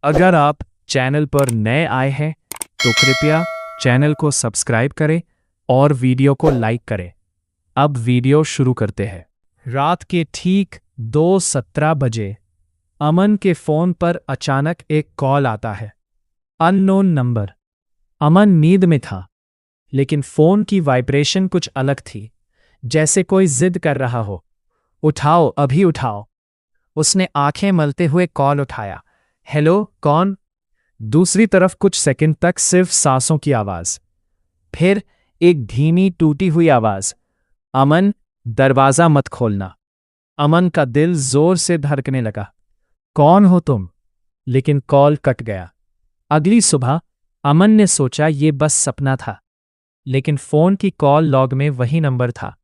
अगर आप चैनल पर नए आए हैं तो कृपया चैनल को सब्सक्राइब करें और वीडियो को लाइक करें। अब वीडियो शुरू करते हैं। रात के ठीक 2:17 बजे अमन के फोन पर अचानक एक कॉल आता है। Unknown number. अमन नींद में था, लेकिन फोन की वाइब्रेशन कुछ अलग थी, जैसे कोई जिद कर रहा हो। उठाओ, अभी उठाओ। उसने आंखें मलते हुए कॉल उठाया। हेलो, कौन? दूसरी तरफ कुछ सेकंड तक सिर्फ सांसों की आवाज, फिर एक धीमी टूटी हुई आवाज, अमन, दरवाजा मत खोलना। अमन का दिल जोर से धड़कने लगा। कौन हो तुम? लेकिन कॉल कट गया। अगली सुबह अमन ने सोचा ये बस सपना था, लेकिन फोन की कॉल लॉग में वही नंबर था।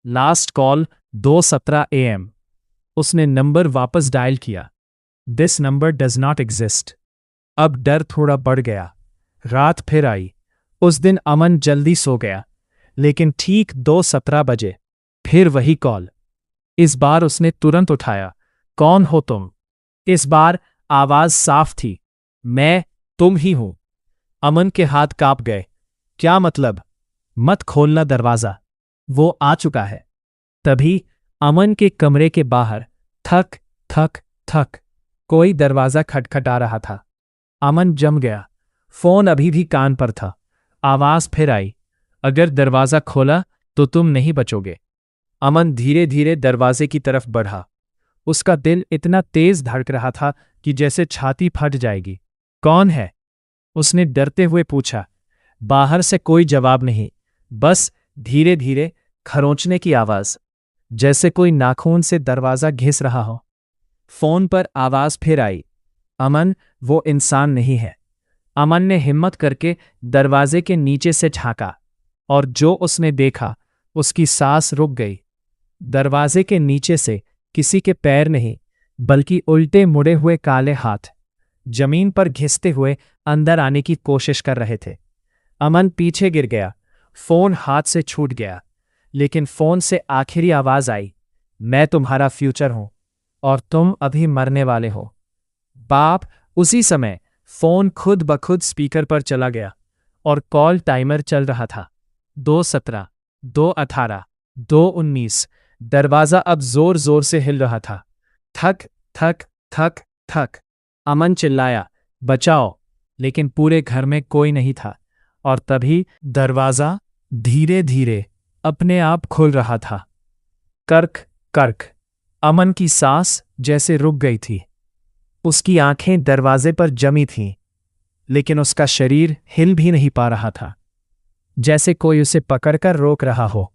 Last call 2:17 AM। उसने नंबर वापस डायल किया। This number does not exist. अब डर थोड़ा बढ़ गया। रात फिर आई। उस दिन अमन जल्दी सो गया, लेकिन ठीक 2:17 बजे फिर वही कॉल। इस बार उसने तुरंत उठाया। कौन हो तुम? इस बार आवाज साफ थी। मैं, तुम ही हूं। अमन के हाथ कांप गए। क्या मतलब? मत खोलना दरवाजा, वो आ चुका है। तभी अमन के कमरे के बाहर थक थक थक कोई दरवाजा खटखटा रहा था। अमन जम गया। फोन अभी भी कान पर था। आवाज फिर आई। अगर दरवाजा खोला तो तुम नहीं बचोगे। अमन धीरे धीरे दरवाजे की तरफ बढ़ा। उसका दिल इतना तेज धड़क रहा था कि जैसे छाती फट जाएगी। कौन है? उसने डरते हुए पूछा। बाहर से कोई जवाब नहीं, बस धीरे धीरे खरोंचने की आवाज, जैसे कोई नाखून से दरवाजा घिस रहा हो। फोन पर आवाज फिर आई। अमन, वो इंसान नहीं है। अमन ने हिम्मत करके दरवाजे के नीचे से झांका, और जो उसने देखा उसकी सांस रुक गई। दरवाजे के नीचे से किसी के पैर नहीं, बल्कि उल्टे मुड़े हुए काले हाथ जमीन पर घिसते हुए अंदर आने की कोशिश कर रहे थे। अमन पीछे गिर गया। फोन हाथ से छूट गया, लेकिन फोन से आखिरी आवाज आई। मैं तुम्हारा फ्यूचर हूं और तुम अभी मरने वाले हो। बाप। उसी समय फोन खुद ब खुद स्पीकर पर चला गया और कॉल टाइमर चल रहा था। 2:17, 2:18, 2:19। दरवाजा अब जोर जोर से हिल रहा था। थक थक थक थक। अमन चिल्लाया, बचाओ, लेकिन पूरे घर में कोई नहीं था। और तभी दरवाजा धीरे धीरे अपने आप खुल रहा था। कर्क कर्क। अमन की सांस जैसे रुक गई थी। उसकी आंखें दरवाजे पर जमी थीं, लेकिन उसका शरीर हिल भी नहीं पा रहा था, जैसे कोई उसे पकड़कर रोक रहा हो।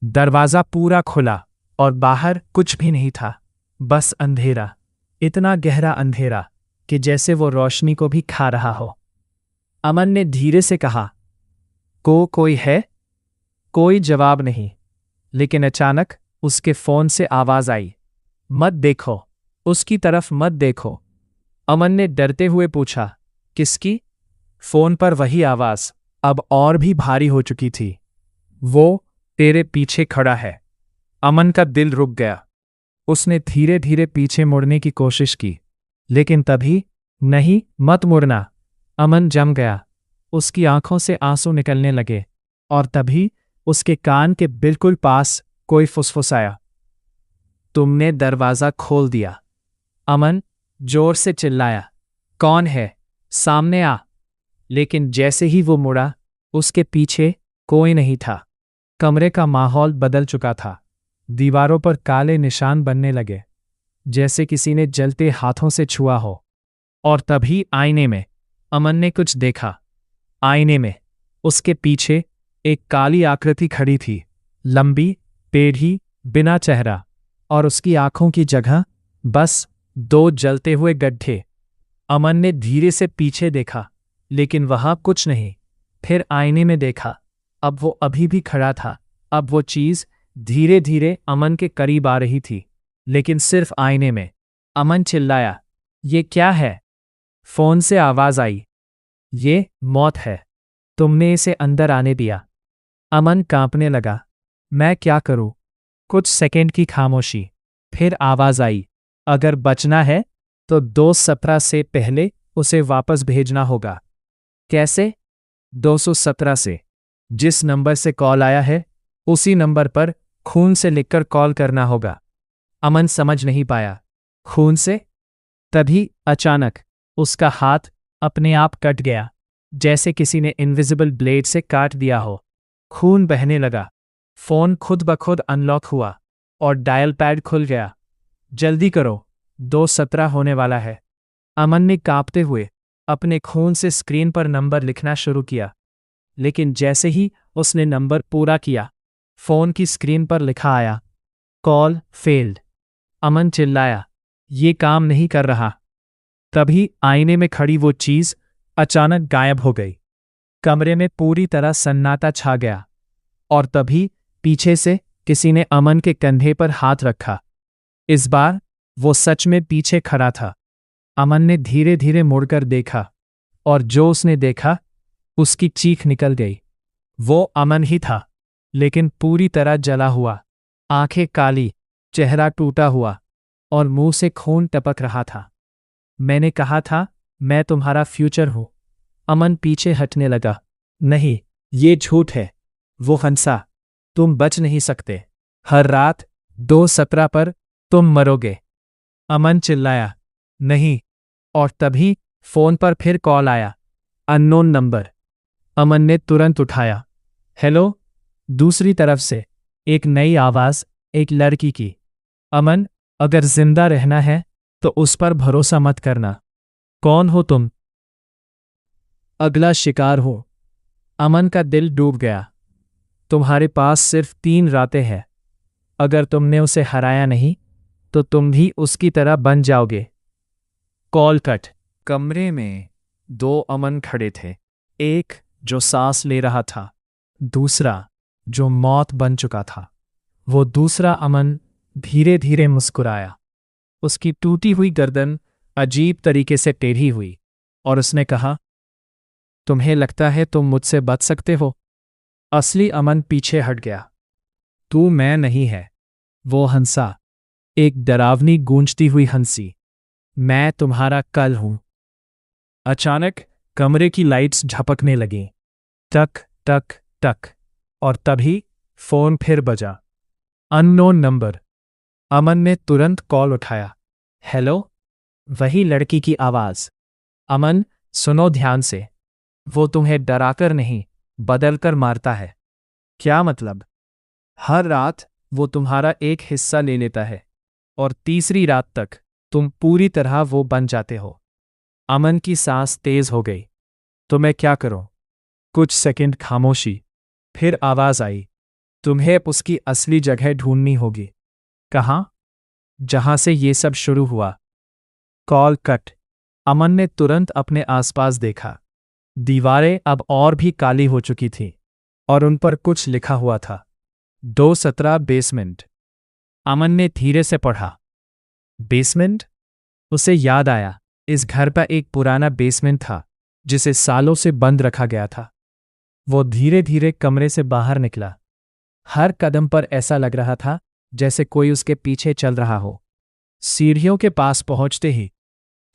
दरवाजा पूरा खुला और बाहर कुछ भी नहीं था, बस अंधेरा, इतना गहरा अंधेरा कि जैसे वो रोशनी को भी खा रहा हो। अमन ने धीरे से कहा, कोई है? कोई जवाब नहीं, लेकिन अचानक उसके फोन से आवाज आई। मत देखो, उसकी तरफ मत देखो। अमन ने डरते हुए पूछा, किसकी? फोन पर वही आवाज, अब और भी भारी हो चुकी थी। वो तेरे पीछे खड़ा है। अमन का दिल रुक गया। उसने धीरे धीरे पीछे मुड़ने की कोशिश की, लेकिन तभी, नहीं, मत मुड़ना। अमन जम गया। उसकी आंखों से आंसू निकलने लगे, और तभी उसके कान के बिल्कुल पास कोई फुसफुसाया, तुमने दरवाजा खोल दिया। अमन जोर से चिल्लाया, कौन है? सामने आ। लेकिन जैसे ही वो मुड़ा, उसके पीछे कोई नहीं था। कमरे का माहौल बदल चुका था। दीवारों पर काले निशान बनने लगे, जैसे किसी ने जलते हाथों से छुआ हो। और तभी आईने में अमन ने कुछ देखा। आईने में उसके पीछे एक काली आकृति खड़ी थी, लंबी, टेढ़ी, बिना चेहरा, और उसकी आंखों की जगह बस 2 जलते हुए गड्ढे। अमन ने धीरे से पीछे देखा, लेकिन वहां कुछ नहीं। फिर आईने में देखा। अब वो अभी भी खड़ा था। अब वो चीज धीरे धीरे अमन के करीब आ रही थी, लेकिन सिर्फ आईने में। अमन चिल्लाया, ये क्या है? फोन से आवाज आई, ये मौत है। तुमने इसे अंदर आने दिया। अमन कांपने लगा। मैं क्या करूं? कुछ सेकंड की खामोशी, फिर आवाज आई, अगर बचना है तो 217 से पहले उसे वापस भेजना होगा। कैसे? 217 से। जिस नंबर से कॉल आया है उसी नंबर पर खून से लिखकर कॉल करना होगा। अमन समझ नहीं पाया। खून से? तभी अचानक उसका हाथ अपने आप कट गया, जैसे किसी ने इनविजिबल ब्लेड से काट दिया हो। खून बहने लगा। फोन खुद ब खुद अनलॉक हुआ और डायल पैड खुल गया। जल्दी करो, 217 होने वाला है। अमन ने कांपते हुए अपने खून से स्क्रीन पर नंबर लिखना शुरू किया, लेकिन जैसे ही उसने नंबर पूरा किया, फोन की स्क्रीन पर लिखा आया, कॉल फेल्ड। अमन चिल्लाया, ये काम नहीं कर रहा। तभी आईने में खड़ी वो चीज अचानक गायब हो गई। कमरे में पूरी तरह सन्नाटा छा गया और तभी पीछे से किसी ने अमन के कंधे पर हाथ रखा। इस बार वो सच में पीछे खड़ा था। अमन ने धीरे धीरे मुड़कर देखा और जो उसने देखा उसकी चीख निकल गई। वो अमन ही था, लेकिन पूरी तरह जला हुआ, आंखें काली, चेहरा टूटा हुआ और मुंह से खून टपक रहा था। मैंने कहा था मैं तुम्हारा फ्यूचर हूं। अमन पीछे हटने लगा। नहीं, ये झूठ है। वो हंसा, तुम बच नहीं सकते। हर रात 217 पर तुम मरोगे। अमन चिल्लाया, नहीं। और तभी फोन पर फिर कॉल आया, अननोन नंबर। अमन ने तुरंत उठाया। हेलो। दूसरी तरफ से एक नई आवाज, एक लड़की की। अमन, अगर जिंदा रहना है तो उस पर भरोसा मत करना। कौन हो तुम? अगला शिकार हो। अमन का दिल डूब गया। तुम्हारे पास सिर्फ 3 रातें हैं। अगर तुमने उसे हराया नहीं तो तुम भी उसकी तरह बन जाओगे। Call cut. कमरे में 2 अमन खड़े थे। एक जो सांस ले रहा था, दूसरा जो मौत बन चुका था। वो दूसरा अमन धीरे धीरे मुस्कुराया। उसकी टूटी हुई गर्दन अजीब तरीके से टेढ़ी हुई और उसने कहा, तुम्हें लगता है तुम मुझसे बच सकते हो? असली अमन पीछे हट गया। तू मैं नहीं है। वो हंसा, एक डरावनी गूंजती हुई हंसी। मैं तुम्हारा कल हूं। अचानक कमरे की लाइट्स झपकने लगीं। टक टक टक। और तभी फोन फिर बजा। Unknown number. अमन ने तुरंत कॉल उठाया। हेलो। वही लड़की की आवाज। अमन, सुनो ध्यान से। वो तुम्हें डराकर नहीं, बदलकर मारता है। क्या मतलब? हर रात वो तुम्हारा एक हिस्सा ले लेता है और तीसरी रात तक तुम पूरी तरह वो बन जाते हो। अमन की सांस तेज हो गई। तो मैं क्या करूं? कुछ सेकंड खामोशी, फिर आवाज आई, तुम्हें उसकी असली जगह ढूंढनी होगी। कहाँ? जहां से ये सब शुरू हुआ। Call cut. अमन ने तुरंत अपने आसपास देखा। दीवारें अब और भी काली हो चुकी थीं और उन पर कुछ लिखा हुआ था, 217 बेसमेंट। अमन ने धीरे से पढ़ा। बेसमेंट? उसे याद आया, इस घर का एक पुराना बेसमेंट था जिसे सालों से बंद रखा गया था। वो धीरे धीरे कमरे से बाहर निकला। हर कदम पर ऐसा लग रहा था जैसे कोई उसके पीछे चल रहा हो। सीढ़ियों के पास पहुंचते ही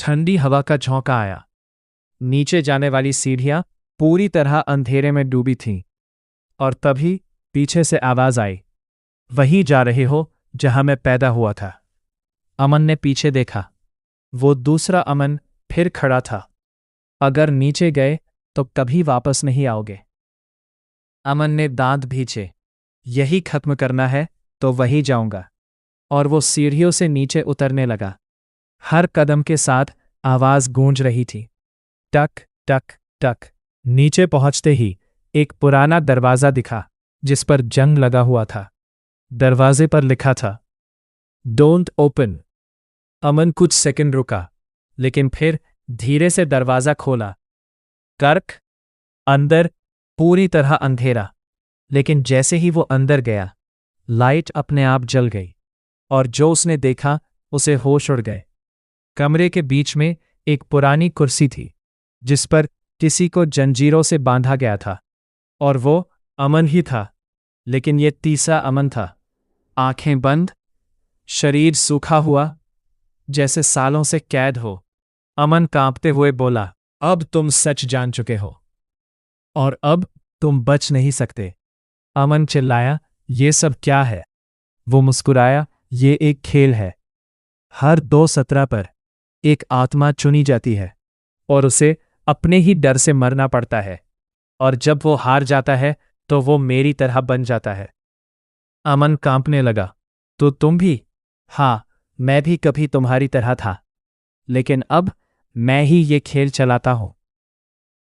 ठंडी हवा का झोंका आया। नीचे जाने वाली सीढ़ियां पूरी तरह अंधेरे में डूबी थीं और तभी पीछे से आवाज आई, वहीं जा रहे हो जहां मैं पैदा हुआ था। अमन ने पीछे देखा। वो दूसरा अमन फिर खड़ा था। अगर नीचे गए तो कभी वापस नहीं आओगे। अमन ने दांत भींचे। यही खत्म करना है तो वही जाऊंगा। और वो सीढ़ियों से नीचे उतरने लगा। हर कदम के साथ आवाज गूंज रही थी, टक टक टक। नीचे पहुंचते ही एक पुराना दरवाजा दिखा जिस पर जंग लगा हुआ था। दरवाजे पर लिखा था, डोंट ओपन। अमन कुछ सेकंड रुका, लेकिन फिर धीरे से दरवाजा खोला। कर्क। अंदर पूरी तरह अंधेरा, लेकिन जैसे ही वो अंदर गया, लाइट अपने आप जल गई और जो उसने देखा उसे होश उड़ गए। कमरे के बीच में एक पुरानी कुर्सी थी जिस पर किसी को जंजीरों से बांधा गया था और वो अमन ही था, लेकिन ये तीसरा अमन था। आंखें बंद, शरीर सूखा हुआ, जैसे सालों से कैद हो। अमन कांपते हुए बोला, अब तुम सच जान चुके हो और अब तुम बच नहीं सकते। अमन चिल्लाया, ये सब क्या है? वो मुस्कुराया, ये एक खेल है। हर 2-17 पर एक आत्मा चुनी जाती है और उसे अपने ही डर से मरना पड़ता है, और जब वो हार जाता है तो वो मेरी तरह बन जाता है। अमन कांपने लगा, तो तुम भी? हाँ, मैं भी कभी तुम्हारी तरह था, लेकिन अब मैं ही ये खेल चलाता हूं।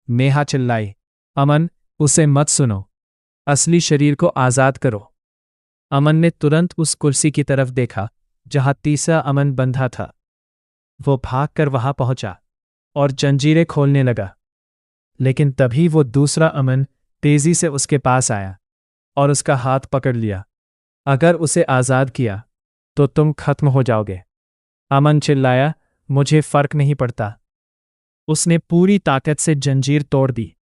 नेहा चिल्लाई, अमन, उसे मत सुनो। असली शरीर को आजाद करो। अमन ने तुरंत उस कुर्सी की तरफ देखा जहां तीसरा अमन बंधा था। वो भागकर वहां पहुंचा और जंजीरें खोलने लगा, लेकिन तभी वो दूसरा अमन तेजी से उसके पास आया और उसका हाथ पकड़ लिया। अगर उसे आजाद किया तो तुम खत्म हो जाओगे। अमन चिल्लाया, मुझे फर्क नहीं पड़ता। उसने पूरी ताकत से जंजीर तोड़ दी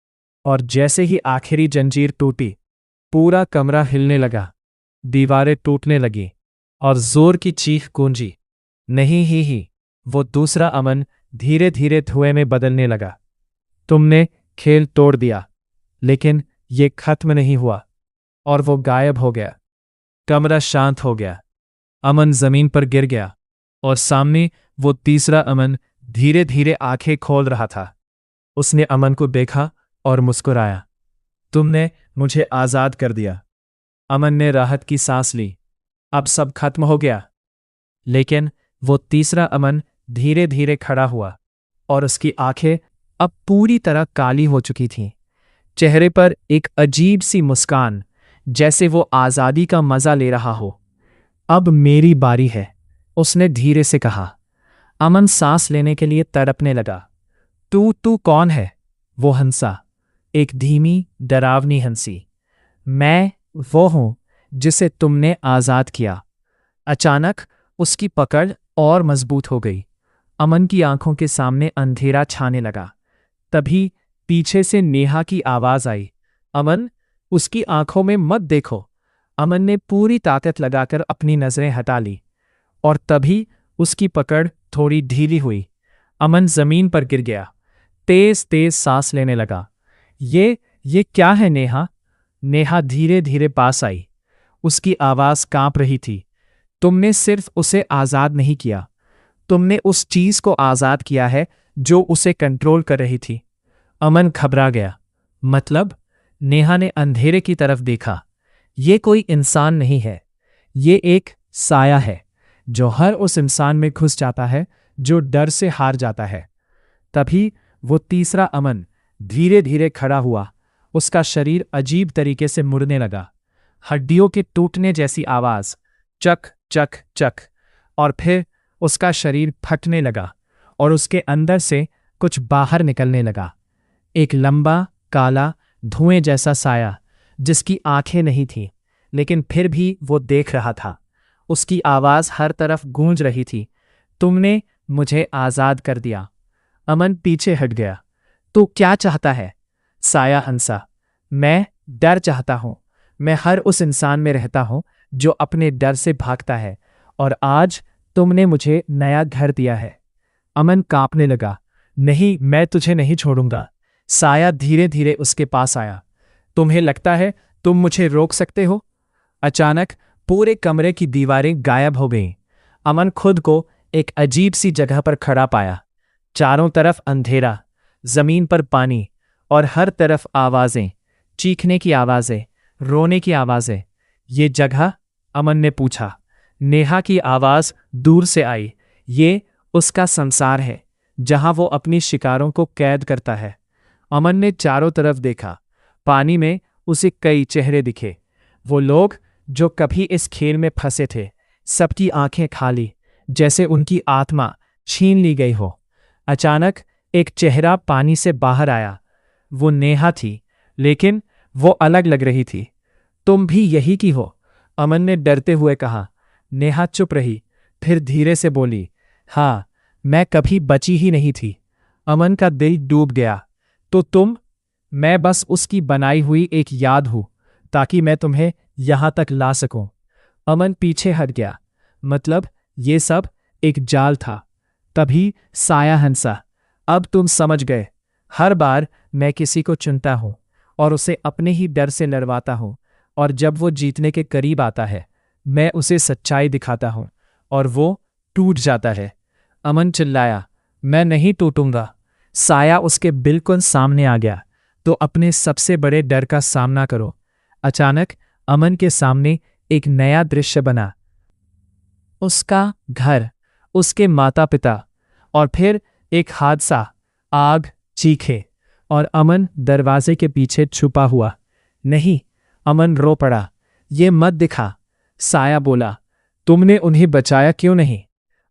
और जैसे ही आखिरी जंजीर टूटी, पूरा कमरा हिलने लगा, दीवारें टूटने लगी और जोर की चीख गूंजी। नहीं ही, वो दूसरा अमन धीरे धीरे धुएं में बदलने लगा। तुमने खेल तोड़ दिया, लेकिन ये खत्म नहीं हुआ। और वो गायब हो गया। कमरा शांत हो गया। अमन जमीन पर गिर गया और सामने वो तीसरा अमन धीरे धीरे आंखें खोल रहा था। उसने अमन को देखा और मुस्कुराया, तुमने मुझे आजाद कर दिया। अमन ने राहत की सांस ली, अब सब खत्म हो गया। लेकिन वो तीसरा अमन धीरे धीरे खड़ा हुआ और उसकी आंखें अब पूरी तरह काली हो चुकी थीं। चेहरे पर एक अजीब सी मुस्कान, जैसे वो आजादी का मजा ले रहा हो। अब मेरी बारी है, उसने धीरे से कहा। अमन सांस लेने के लिए तड़पने लगा। तू कौन है? वो हंसा, एक धीमी डरावनी हंसी। मैं वो हूं जिसे तुमने आजाद किया। अचानक उसकी पकड़ और मजबूत हो गई। अमन की आंखों के सामने अंधेरा छाने लगा। तभी पीछे से नेहा की आवाज आई, अमन, उसकी आंखों में मत देखो। अमन ने पूरी ताकत लगाकर अपनी नजरें हटा ली और तभी उसकी पकड़ थोड़ी ढीली हुई। अमन जमीन पर गिर गया, तेज तेज सांस लेने लगा। ये क्या है नेहा? नेहा धीरे धीरे पास आई। उसकी आवाज कांप रही थी। तुमने सिर्फ उसे आजाद नहीं किया, तुमने उस चीज को आजाद किया है जो उसे कंट्रोल कर रही थी। अमन घबरा गया। मतलब? नेहा ने अंधेरे की तरफ देखा। ये कोई इंसान नहीं है, ये एक साया है जो हर उस इंसान में घुस जाता है जो डर से हार जाता है। तभी वो तीसरा अमन धीरे धीरे खड़ा हुआ। उसका शरीर अजीब तरीके से मुड़ने लगा। हड्डियों के टूटने जैसी आवाज, चक चक चक, और फिर उसका शरीर फटने लगा और उसके अंदर से कुछ बाहर निकलने लगा। एक लंबा, काला, धुएं जैसा साया जिसकी आंखें नहीं थीं, लेकिन फिर भी वो देख रहा था। उसकी आवाज हर तरफ गूंज रही थी, तुमने मुझे आजाद कर दिया। अमन पीछे हट गया। तू क्या चाहता है? साया हंसा, मैं डर चाहता हूं। मैं हर उस इंसान में रहता हूं जो अपने डर से भागता है, और आज तुमने मुझे नया घर दिया है। अमन कांपने लगा। नहीं, मैं तुझे नहीं छोड़ूंगा। साया धीरे धीरे उसके पास आया। तुम्हें लगता है तुम मुझे रोक सकते हो? अचानक पूरे कमरे की दीवारें गायब हो गईं। अमन खुद को एक अजीब सी जगह पर खड़ा पाया। चारों तरफ अंधेरा, जमीन पर पानी और हर तरफ आवाजें, चीखने की आवाजें, रोने की आवाजें। ये जगह? अमन ने पूछा। नेहा की आवाज दूर से आई। ये उसका संसार है जहां वो अपनी शिकारों को कैद करता है। अमन ने चारों तरफ देखा। पानी में उसे कई चेहरे दिखे, वो लोग जो कभी इस खेल में फंसे थे। सबकी आंखें खाली, जैसे उनकी आत्मा छीन ली गई हो। अचानक एक चेहरा पानी से बाहर आया। वो नेहा थी, लेकिन वो अलग लग रही थी। तुम भी यही की हो? अमन ने डरते हुए कहा। नेहा चुप रही, फिर धीरे से बोली, हाँ, मैं कभी बची ही नहीं थी। अमन का दिल डूब गया। तो तुम? मैं बस उसकी बनाई हुई एक याद हूं, ताकि मैं तुम्हें यहां तक ला सकूं। अमन पीछे हट गया। मतलब ये सब एक जाल था, तभी साया हंसा। अब तुम समझ गए। हर बार मैं किसी को चुनता हूं और उसे अपने ही डर से लड़वाता हूं, और जब वो जीतने के करीब आता है मैं उसे सच्चाई दिखाता हूं और वो टूट जाता है। अमन चिल्लाया, मैं नहीं टूटूंगा। साया उसके बिल्कुल सामने आ गया। तो अपने सबसे बड़े डर का सामना करो। अचानक अमन के सामने एक नया दृश्य बना। उसका घर, उसके माता पिता, और फिर एक हादसा, आग, चीखे, और अमन दरवाजे के पीछे छुपा हुआ। नहीं, अमन रो पड़ा। ये मत दिखा। साया बोला, तुमने उन्हें बचाया क्यों नहीं?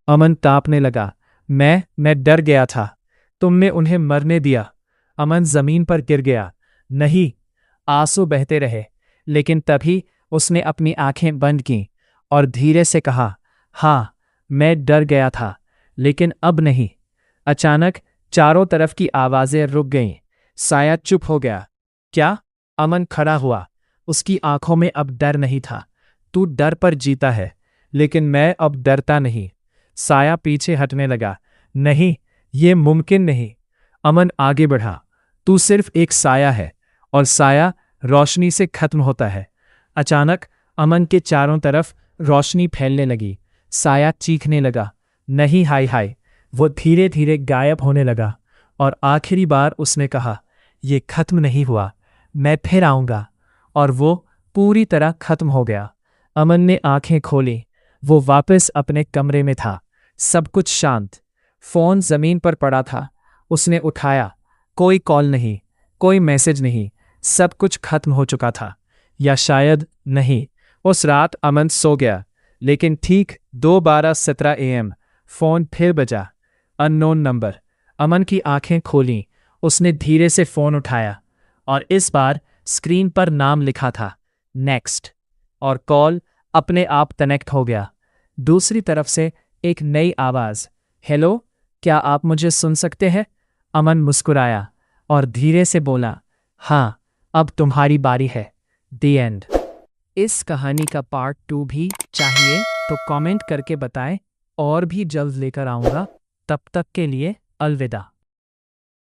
अमन तापने लगा। मैं डर गया था। तुमने उन्हें मरने दिया। अमन जमीन पर गिर गया। नहीं। आंसू बहते रहे, लेकिन तभी उसने अपनी आंखें बंद की और धीरे से कहा, हाँ, मैं डर गया था, लेकिन अब नहीं। अचानक चारों तरफ की आवाजें रुक गईं। साया चुप हो गया। क्या? अमन खड़ा हुआ। उसकी आंखों में अब डर नहीं था। तू डर पर जीता है, लेकिन मैं अब डरता नहीं। साया पीछे हटने लगा। नहीं, ये मुमकिन नहीं। अमन आगे बढ़ा। तू सिर्फ एक साया है, और साया रोशनी से खत्म होता है। अचानक अमन के चारों तरफ रोशनी फैलने लगी। साया चीखने लगा। नहीं, हाय हाय। वो धीरे धीरे गायब होने लगा, और आखिरी बार उसने कहा, ये खत्म नहीं हुआ, मैं फिर आऊंगा। और वो पूरी तरह खत्म हो गया। अमन ने आंखें खोली। वो वापस अपने कमरे में था। सब कुछ शांत। फोन जमीन पर पड़ा था। उसने उठाया। कोई कॉल नहीं, कोई मैसेज नहीं। सब कुछ खत्म हो चुका था। या शायद नहीं। उस रात अमन सो गया, लेकिन ठीक 2:17 AM फोन फिर बजा। Unknown number. अमन की आंखें खोलीं। उसने धीरे से फोन उठाया, और इस बार स्क्रीन पर नाम लिखा था, नेक्स्ट, और कॉल अपने आप कनेक्ट हो गया। दूसरी तरफ से एक नई आवाज, हेलो, क्या आप मुझे सुन सकते हैं? अमन मुस्कुराया और धीरे से बोला, हाँ, अब तुम्हारी बारी है। The end. इस कहानी का पार्ट 2 भी चाहिए तो कमेंट करके बताएं, और भी जल्द लेकर आऊंगा। तब तक के लिए अलविदा।